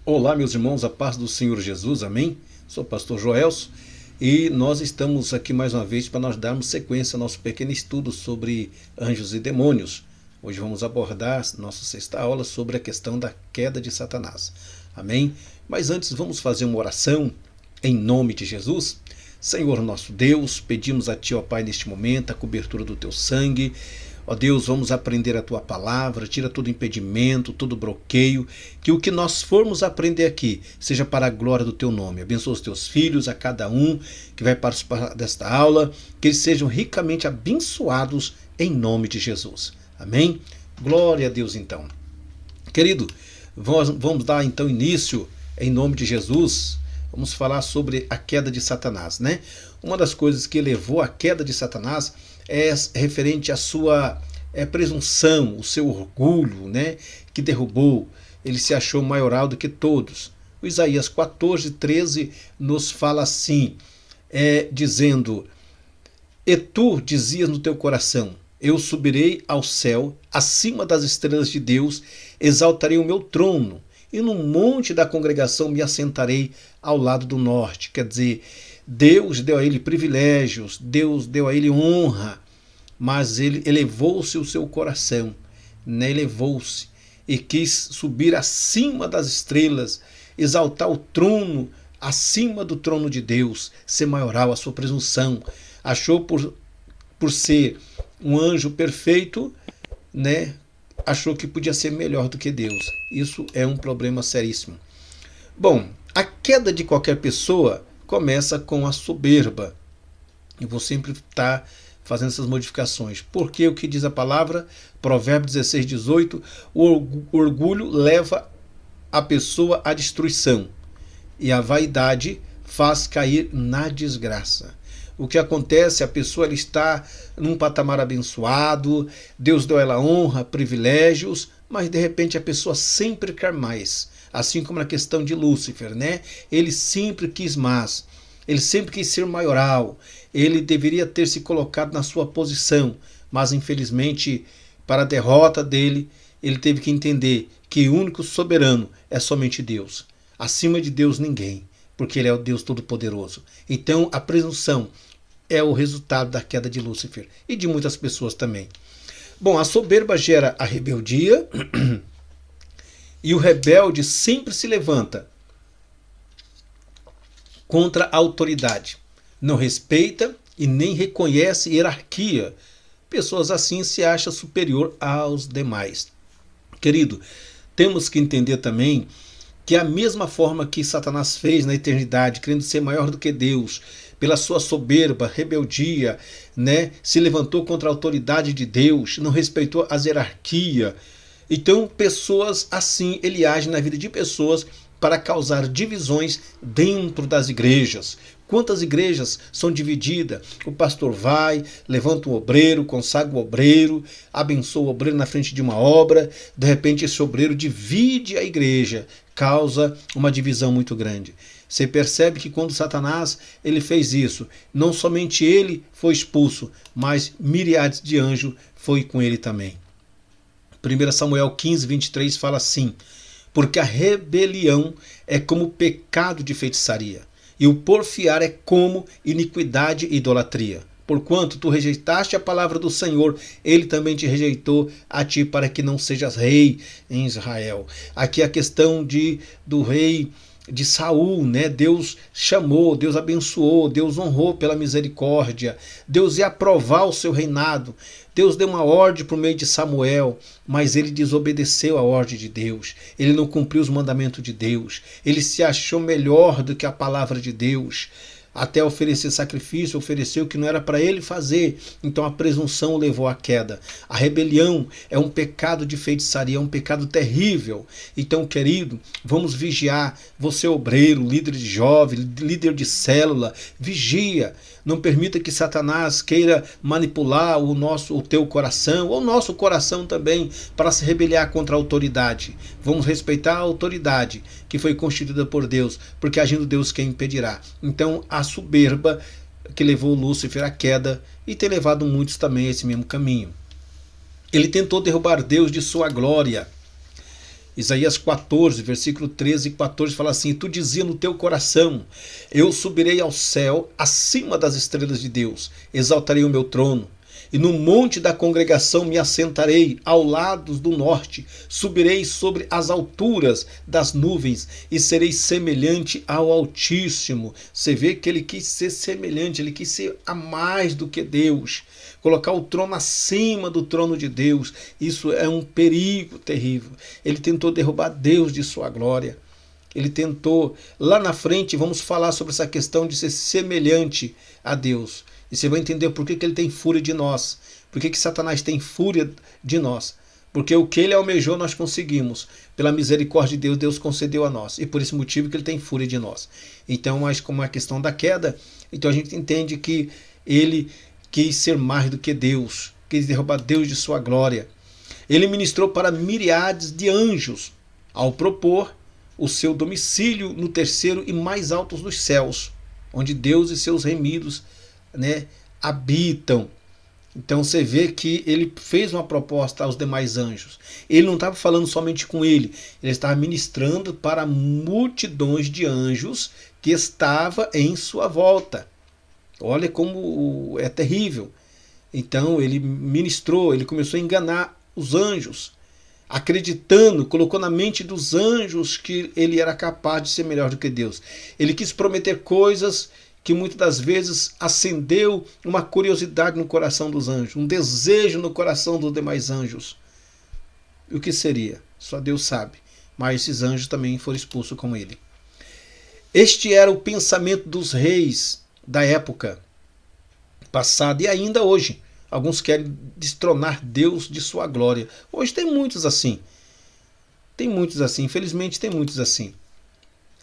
Olá, meus irmãos, a paz do Senhor Jesus, amém? Sou o pastor Joelso e nós estamos aqui mais uma vez para nós darmos sequência ao nosso pequeno estudo sobre anjos e demônios. Hoje vamos abordar nossa sexta aula sobre a questão da queda de Satanás, amém? Mas antes vamos fazer uma oração em nome de Jesus. Senhor nosso Deus, pedimos a Ti, ó Pai, neste momento, a cobertura do Teu sangue. Ó Deus, vamos aprender a Tua palavra, tira todo impedimento, todo bloqueio, que o que nós formos aprender aqui seja para a glória do Teu nome. Abençoa os Teus filhos, a cada um que vai participar desta aula, que eles sejam ricamente abençoados em nome de Jesus. Amém? Glória a Deus então. Querido, vamos dar então início em nome de Jesus. Vamos falar sobre a queda de Satanás, né? Uma das coisas que levou à queda de Satanás é referente à sua presunção, o seu orgulho, né? Que derrubou. Ele se achou maioral do que todos. O Isaías 14:13 nos fala assim, dizendo: E tu dizias no teu coração, eu subirei ao céu, acima das estrelas de Deus, exaltarei o meu trono, e no monte da congregação me assentarei ao lado do norte. Quer dizer, Deus deu a ele privilégios, Deus deu a ele honra, mas ele elevou-se o seu coração, né? Elevou-se e quis subir acima das estrelas, exaltar o trono, acima do trono de Deus, ser maioral, a sua presunção. Achou por ser um anjo perfeito, né? Achou que podia ser melhor do que Deus. Isso é um problema seríssimo. Bom, a queda de qualquer pessoa começa com a soberba. Eu vou sempre estar fazendo essas modificações. Porque o que diz a palavra, Provérbios 16:18, o orgulho leva a pessoa à destruição e a vaidade faz cair na desgraça. O que acontece, a pessoa ela está num patamar abençoado, Deus deu a ela honra, privilégios, mas de repente a pessoa sempre quer mais. Assim como na questão de Lúcifer, né? Ele sempre quis mais, ele sempre quis ser maioral, ele deveria ter se colocado na sua posição, mas infelizmente, para a derrota dele, ele teve que entender que o único soberano é somente Deus. Acima de Deus ninguém, porque ele é o Deus Todo-Poderoso. Então a presunção é o resultado da queda de Lúcifer e de muitas pessoas também. Bom, a soberba gera a rebeldia e o rebelde sempre se levanta contra a autoridade. Não respeita e nem reconhece hierarquia. Pessoas assim se acham superior aos demais. Querido, temos que entender também que a mesma forma que Satanás fez na eternidade, querendo ser maior do que Deus, pela sua soberba, rebeldia, né, se levantou contra a autoridade de Deus, não respeitou as hierarquias. Então, pessoas assim, ele age na vida de pessoas para causar divisões dentro das igrejas. Quantas igrejas são divididas? O pastor vai, levanta o obreiro, consagra o obreiro, abençoa o obreiro na frente de uma obra, de repente esse obreiro divide a igreja, causa uma divisão muito grande. Você percebe que quando Satanás ele fez isso, não somente ele foi expulso, mas miríades de anjos foi com ele também. 1 Samuel 15:23 fala assim: porque a rebelião é como pecado de feitiçaria, e o porfiar é como iniquidade e idolatria. Porquanto tu rejeitaste a palavra do Senhor, ele também te rejeitou a ti, para que não sejas rei em Israel. Aqui a questão do rei de Saul, né? Deus chamou, Deus abençoou, Deus honrou pela misericórdia, Deus ia aprovar o seu reinado, Deus deu uma ordem por meio de Samuel, mas ele desobedeceu a ordem de Deus, ele não cumpriu os mandamentos de Deus, ele se achou melhor do que a palavra de Deus, até oferecer sacrifício, ofereceu o que não era para ele fazer. Então a presunção o levou à queda. A rebelião é um pecado de feitiçaria, é um pecado terrível. Então, querido, vamos vigiar. Você obreiro, líder de jovem, líder de célula, vigia. Não permita que Satanás queira manipular o teu coração, ou o nosso coração também, para se rebeliar contra a autoridade. Vamos respeitar a autoridade que foi constituída por Deus, porque agindo Deus quem impedirá. Então a soberba que levou Lúcifer à queda e tem levado muitos também a esse mesmo caminho. Ele tentou derrubar Deus de sua glória. Isaías 14, versículo 13 e 14 fala assim: tu dizia no teu coração, eu subirei ao céu, acima das estrelas de Deus, exaltarei o meu trono, e no monte da congregação me assentarei, ao lado do norte, subirei sobre as alturas das nuvens, e serei semelhante ao Altíssimo. Você vê que ele quis ser semelhante, ele quis ser a mais do que Deus, colocar o trono acima do trono de Deus. Isso é um perigo terrível. Ele tentou derrubar Deus de sua glória. Ele tentou, lá na frente, vamos falar sobre essa questão de ser semelhante a Deus. E você vai entender por que ele tem fúria de nós. Por que Satanás tem fúria de nós. Porque o que ele almejou nós conseguimos. Pela misericórdia de Deus, Deus concedeu a nós. E por esse motivo que ele tem fúria de nós. Então, mas como é a questão da queda, então a gente entende que ele quis ser mais do que Deus. Quis derrubar Deus de sua glória. Ele ministrou para miríades de anjos, ao propor o seu domicílio no terceiro e mais altos dos céus, onde Deus e seus remidos, né, habitam. Então você vê que ele fez uma proposta aos demais anjos. Ele não estava falando somente com ele estava ministrando para multidões de anjos que estava em sua volta. Olha como é terrível. Então ele ministrou, ele começou a enganar os anjos, acreditando, colocou na mente dos anjos que ele era capaz de ser melhor do que Deus. Ele quis prometer coisas que muitas das vezes acendeu uma curiosidade no coração dos anjos, um desejo no coração dos demais anjos. E o que seria? Só Deus sabe. Mas esses anjos também foram expulsos com ele. Este era o pensamento dos reis da época passada e ainda hoje. Alguns querem destronar Deus de sua glória. Hoje tem muitos assim. Tem muitos assim. Infelizmente tem muitos assim.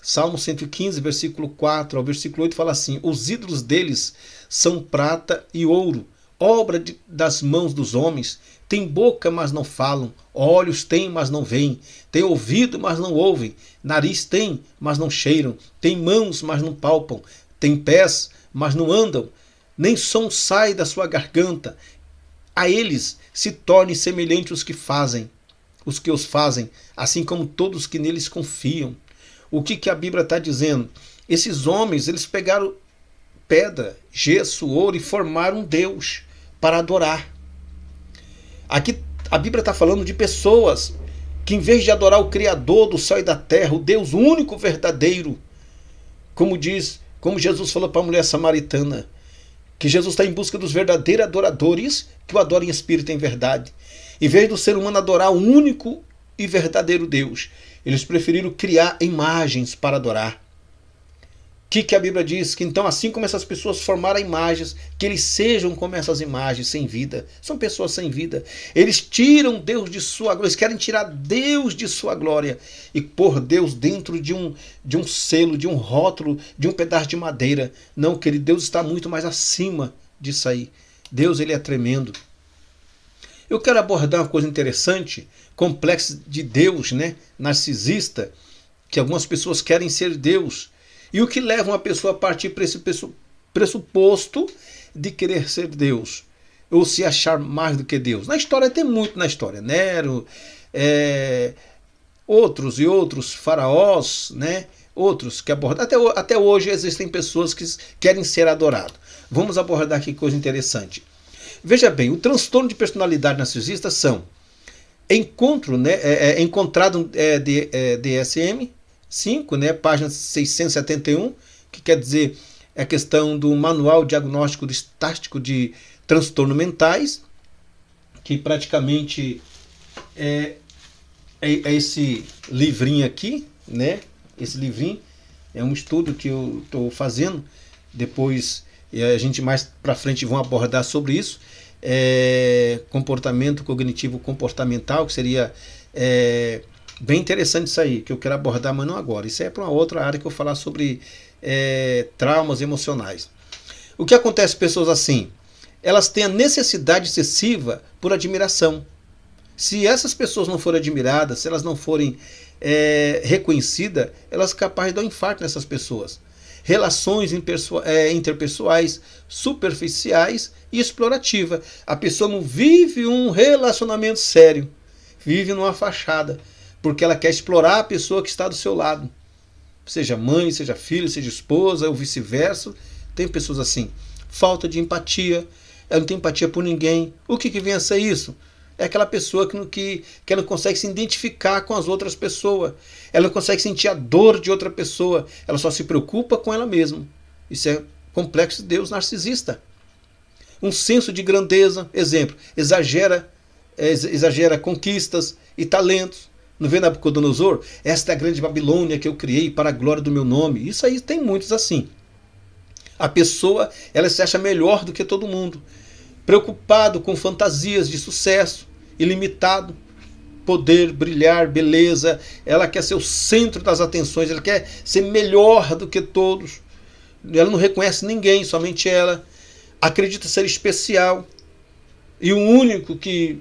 Salmo 115, versículo 4 ao versículo 8 fala assim: os ídolos deles são prata e ouro, obra das mãos dos homens. Tem boca, mas não falam. Olhos têm, mas não veem. Tem ouvido, mas não ouvem. Nariz tem, mas não cheiram. Tem mãos, mas não palpam. Tem pés, mas não andam. Nem som sai da sua garganta. A eles se tornem semelhantes os que os fazem, assim como todos que neles confiam. O que a Bíblia está dizendo? Esses homens, eles pegaram pedra, gesso, ouro e formaram um Deus para adorar. Aqui a Bíblia está falando de pessoas que, em vez de adorar o Criador do céu e da terra, o Deus único verdadeiro, como Jesus falou para a mulher samaritana, que Jesus está em busca dos verdadeiros adoradores que o adorem em espírito e em verdade. Em vez do ser humano adorar o único e verdadeiro Deus, eles preferiram criar imagens para adorar. O que a Bíblia diz? Que então, assim como essas pessoas formaram imagens, que eles sejam como essas imagens, sem vida. São pessoas sem vida. Eles tiram Deus de sua glória, eles querem tirar Deus de sua glória e pôr Deus dentro de um selo, de um rótulo, de um pedaço de madeira. Não, querido, Deus está muito mais acima disso aí. Deus, ele é tremendo. Eu quero abordar uma coisa interessante, complexo de Deus, né? Narcisista, que algumas pessoas querem ser Deus. E o que leva uma pessoa a partir para esse pressuposto de querer ser Deus, ou se achar mais do que Deus. Na história tem muito, na história. Nero, outros e outros faraós, né? Outros que abordam. Até hoje existem pessoas que querem ser adorados. Vamos abordar aqui coisa interessante. Veja bem, o transtorno de personalidade narcisista são encontrado DSM-5, né, página 671, que quer dizer a questão do Manual Diagnóstico Estático de Transtornos Mentais, que praticamente é esse livrinho aqui, né? Esse livrinho é um estudo que eu estou fazendo, depois a gente mais para frente vão abordar sobre isso. Comportamento cognitivo comportamental, que seria bem interessante isso aí, que eu quero abordar, mas não agora. Isso é para uma outra área que eu vou falar sobre traumas emocionais. O que acontece com pessoas assim? Elas têm a necessidade excessiva por admiração. Se essas pessoas não forem admiradas, se elas não forem reconhecidas, elas são capazes de dar um infarto nessas pessoas. Relações interpessoais superficiais e explorativa. A pessoa não vive um relacionamento sério, vive numa fachada, porque ela quer explorar a pessoa que está do seu lado. Seja mãe, seja filho, seja esposa, ou vice-versa. Tem pessoas assim. Falta de empatia, ela não tem empatia por ninguém. O que vem a ser isso? É aquela pessoa que ela não consegue se identificar com as outras pessoas. Ela não consegue sentir a dor de outra pessoa. Ela só se preocupa com ela mesma. Isso é complexo de Deus narcisista. Um senso de grandeza, exemplo, exagera conquistas e talentos. Não vê Nabucodonosor? Esta é a grande Babilônia que eu criei para a glória do meu nome. Isso aí tem muitos assim. A pessoa, ela se acha melhor do que todo mundo. Preocupado com fantasias de sucesso ilimitado, poder, brilhar, beleza. Ela quer ser o centro das atenções, ela quer ser melhor do que todos. Ela não reconhece ninguém, somente ela. Acredita ser especial e o único que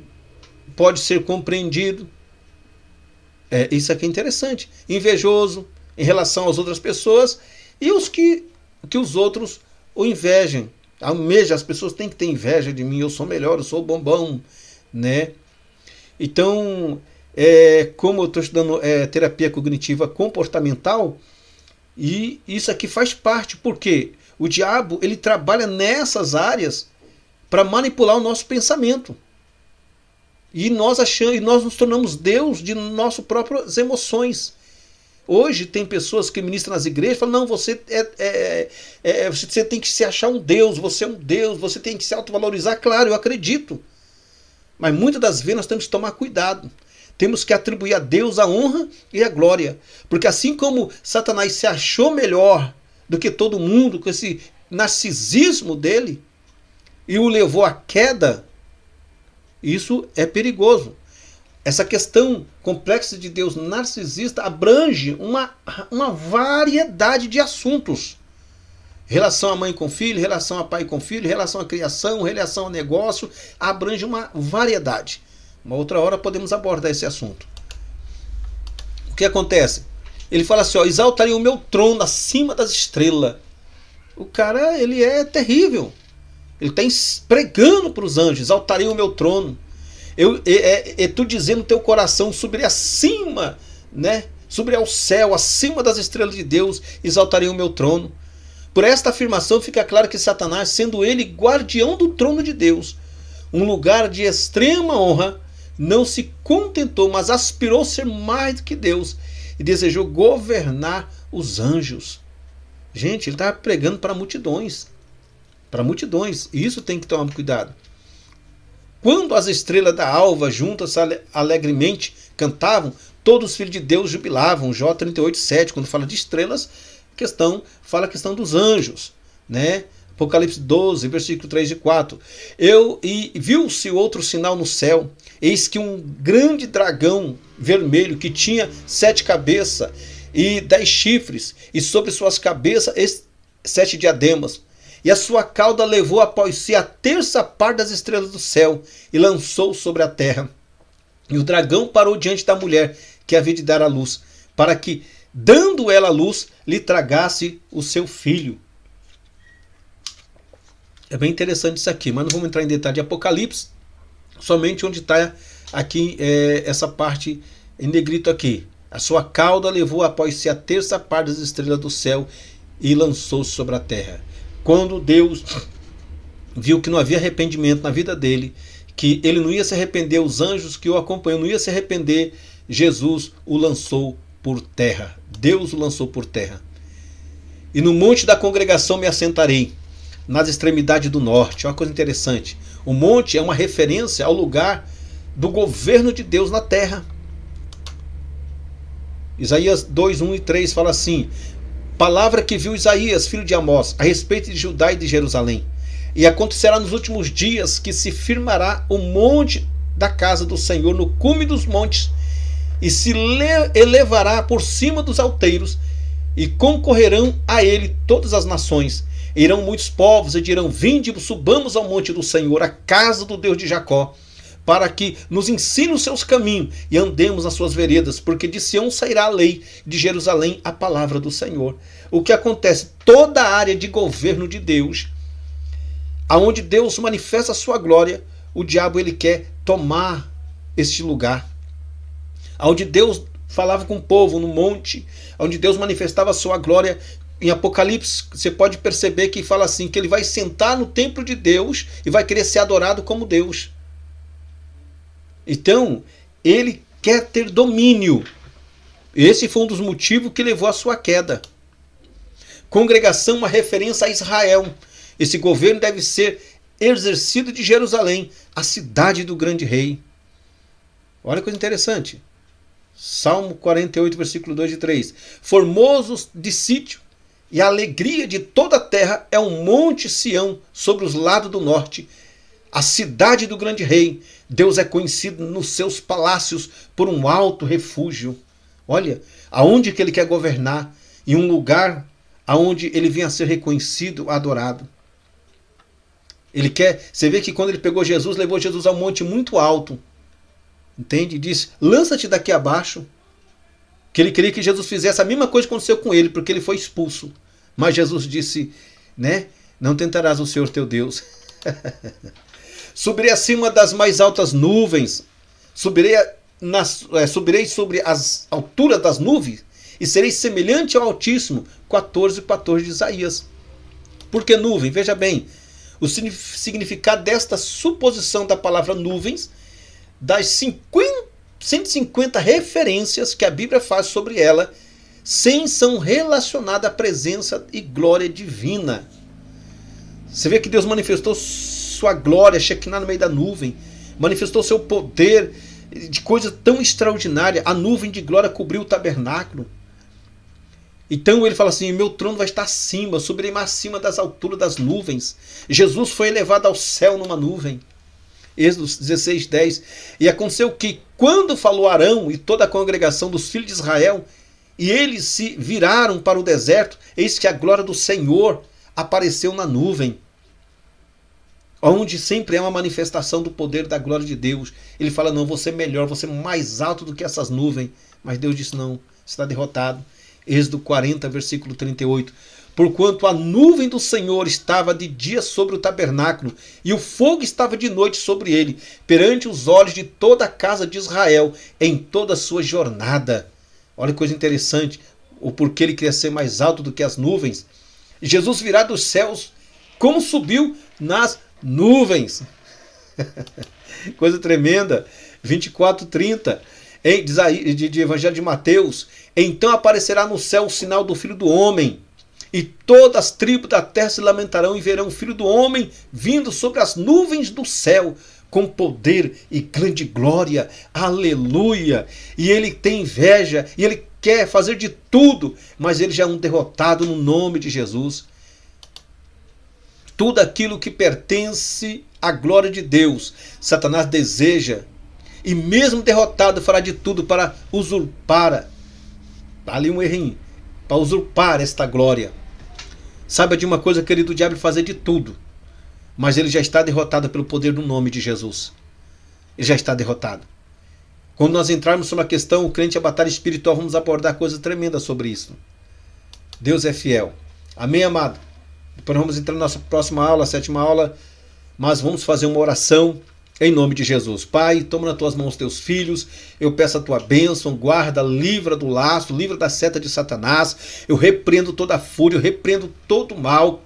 pode ser compreendido. Isso aqui é interessante. Invejoso em relação às outras pessoas e os que os outros o invejem. Almeja, as pessoas têm que ter inveja de mim, eu sou melhor, eu sou bombom, né? Então, como eu estou estudando terapia cognitiva comportamental, e isso aqui faz parte, porque o diabo ele trabalha nessas áreas para manipular o nosso pensamento. E nós nos tornamos Deus de nossas próprias emoções. Hoje tem pessoas que ministram nas igrejas e falam, não, você você tem que se achar um Deus, você é um Deus, você tem que se autovalorizar. Claro, eu acredito. Mas muitas das vezes nós temos que tomar cuidado. Temos que atribuir a Deus a honra e a glória. Porque assim como Satanás se achou melhor do que todo mundo, com esse narcisismo dele, e o levou à queda, isso é perigoso. Essa questão complexa de Deus narcisista abrange uma variedade de assuntos. Relação a mãe com filho, relação a pai com filho, relação à criação, relação a negócio, abrange uma variedade. Uma outra hora podemos abordar esse assunto. O que acontece? Ele fala assim, exaltarei o meu trono acima das estrelas. O cara, ele é terrível. Ele está pregando para os anjos, exaltarei o meu trono. Tu dizendo no teu coração, subirei acima, né? Subirei ao céu, acima das estrelas de Deus, exaltarei o meu trono. Por esta afirmação fica claro que Satanás, sendo ele guardião do trono de Deus, um lugar de extrema honra, não se contentou, mas aspirou ser mais do que Deus e desejou governar os anjos. Gente, ele estava pregando para multidões. Para multidões. E isso tem que tomar cuidado. Quando as estrelas da alva juntas alegremente cantavam, todos os filhos de Deus jubilavam. Jó 38:7, quando fala de estrelas, fala a questão dos anjos, né? Apocalipse 12, versículo 3 e 4. E viu-se outro sinal no céu, eis que um grande dragão vermelho, que tinha 7 cabeças e 10 chifres, e sobre suas cabeças 7 diademas. E a sua cauda levou após si a terça parte das estrelas do céu e lançou sobre a terra. E o dragão parou diante da mulher que havia de dar à luz, para que, dando ela a luz, lhe tragasse o seu filho. É bem interessante isso aqui, mas não vamos entrar em detalhe de Apocalipse, somente onde está aqui essa parte em negrito aqui. A sua cauda levou após si a terça parte das estrelas do céu e lançou-se sobre a terra. Quando Deus viu que não havia arrependimento na vida dele, que ele não ia se arrepender, os anjos que o acompanham não ia se arrepender, Jesus o lançou por terra. Deus o lançou por terra. E no monte da congregação me assentarei, nas extremidades do norte. É uma coisa interessante. O monte é uma referência ao lugar do governo de Deus na terra. Isaías 2, 1 e 3 fala assim: palavra que viu Isaías, filho de Amós, a respeito de Judá e de Jerusalém. E acontecerá nos últimos dias que se firmará o monte da casa do Senhor no cume dos montes, e se elevará por cima dos alteiros, e concorrerão a ele todas as nações. Irão muitos povos e dirão: vinde, subamos ao monte do Senhor, a casa do Deus de Jacó, para que nos ensine os seus caminhos e andemos nas suas veredas, porque de Sião sairá a lei, de Jerusalém a palavra do Senhor. O que acontece? Toda a área de governo de Deus, aonde Deus manifesta a sua glória, o diabo ele quer tomar este lugar. onde Deus falava com o povo no monte, onde Deus manifestava a sua glória. Em Apocalipse, você pode perceber que fala assim, que ele vai sentar no templo de Deus e vai querer ser adorado como Deus. Então, ele quer ter domínio. Esse foi um dos motivos que levou à sua queda. Congregação, uma referência a Israel. Esse governo deve ser exercido de Jerusalém, a cidade do grande rei. Olha que coisa interessante. Salmo 48, versículo 2 e 3. Formosos de sítio, e a alegria de toda a terra é um monte Sião sobre os lados do norte, a cidade do grande rei. Deus é conhecido nos seus palácios por um alto refúgio. Olha, aonde que ele quer governar? Em um lugar aonde ele venha a ser reconhecido, adorado. Ele quer, você vê que quando ele pegou Jesus, levou Jesus a um monte muito alto. Entende? Diz, lança-te daqui abaixo. Que ele queria que Jesus fizesse a mesma coisa que aconteceu com ele, porque ele foi expulso. Mas Jesus disse, né? Não tentarás o Senhor teu Deus. Subirei acima das mais altas nuvens. Subirei sobre as alturas das nuvens e serei semelhante ao Altíssimo. 14:14 de Isaías. Por que nuvem? Veja bem, o significado desta suposição da palavra nuvens, das 150 referências que a Bíblia faz sobre ela, 100 são relacionadas à presença e glória divina. Você vê que Deus manifestou sua glória, Shekinah, no meio da nuvem, manifestou seu poder de coisa tão extraordinária. A nuvem de glória cobriu o tabernáculo. Então ele fala assim, meu trono vai estar acima, eu subirei mais acima das alturas das nuvens. Jesus foi elevado ao céu numa nuvem. Êxodo 16:10. E aconteceu que, quando falou Arão e toda a congregação dos filhos de Israel, e eles se viraram para o deserto, eis que a glória do Senhor apareceu na nuvem, onde sempre é uma manifestação do poder da glória de Deus. Ele fala, não, você é melhor, você é mais alto do que essas nuvens. Mas Deus disse, não, você está derrotado. Êxodo 40, versículo 38. Porquanto a nuvem do Senhor estava de dia sobre o tabernáculo, e o fogo estava de noite sobre ele, perante os olhos de toda a casa de Israel, em toda a sua jornada. Olha que coisa interessante, o porquê ele queria ser mais alto do que as nuvens. Jesus virá dos céus, como subiu nas nuvens. Coisa tremenda. 24:30. De Evangelho de Mateus. Então aparecerá no céu o sinal do Filho do Homem, e todas as tribos da terra se lamentarão e verão o Filho do Homem vindo sobre as nuvens do céu, com poder e grande glória. Aleluia! E ele tem inveja, e ele quer fazer de tudo, mas ele já é um derrotado no nome de Jesus. Tudo aquilo que pertence à glória de Deus, Satanás deseja, e mesmo derrotado fará de tudo para usurpar, ali um errinho, para usurpar esta glória. Saiba de uma coisa, querido, o diabo vai fazer de tudo, mas ele já está derrotado pelo poder do nome de Jesus. Ele já está derrotado. Quando nós entrarmos sobre a questão, o crente e a batalha espiritual, vamos abordar coisas tremendas sobre isso. Deus é fiel. Amém, amado? Depois vamos entrar na nossa próxima aula, a 7ª aula, mas vamos fazer uma oração em nome de Jesus. Pai, toma nas tuas mãos teus filhos, eu peço a tua bênção, guarda, livra do laço, livra da seta de Satanás, eu repreendo toda a fúria, eu repreendo todo o mal,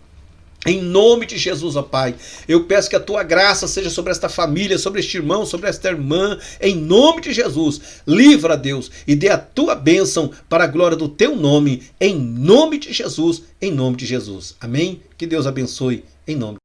em nome de Jesus, ó Pai. Eu peço que a tua graça seja sobre esta família, sobre este irmão, sobre esta irmã, em nome de Jesus. Livra, Deus, e dê a tua bênção para a glória do teu nome, em nome de Jesus, em nome de Jesus. Amém? Que Deus abençoe, em nome de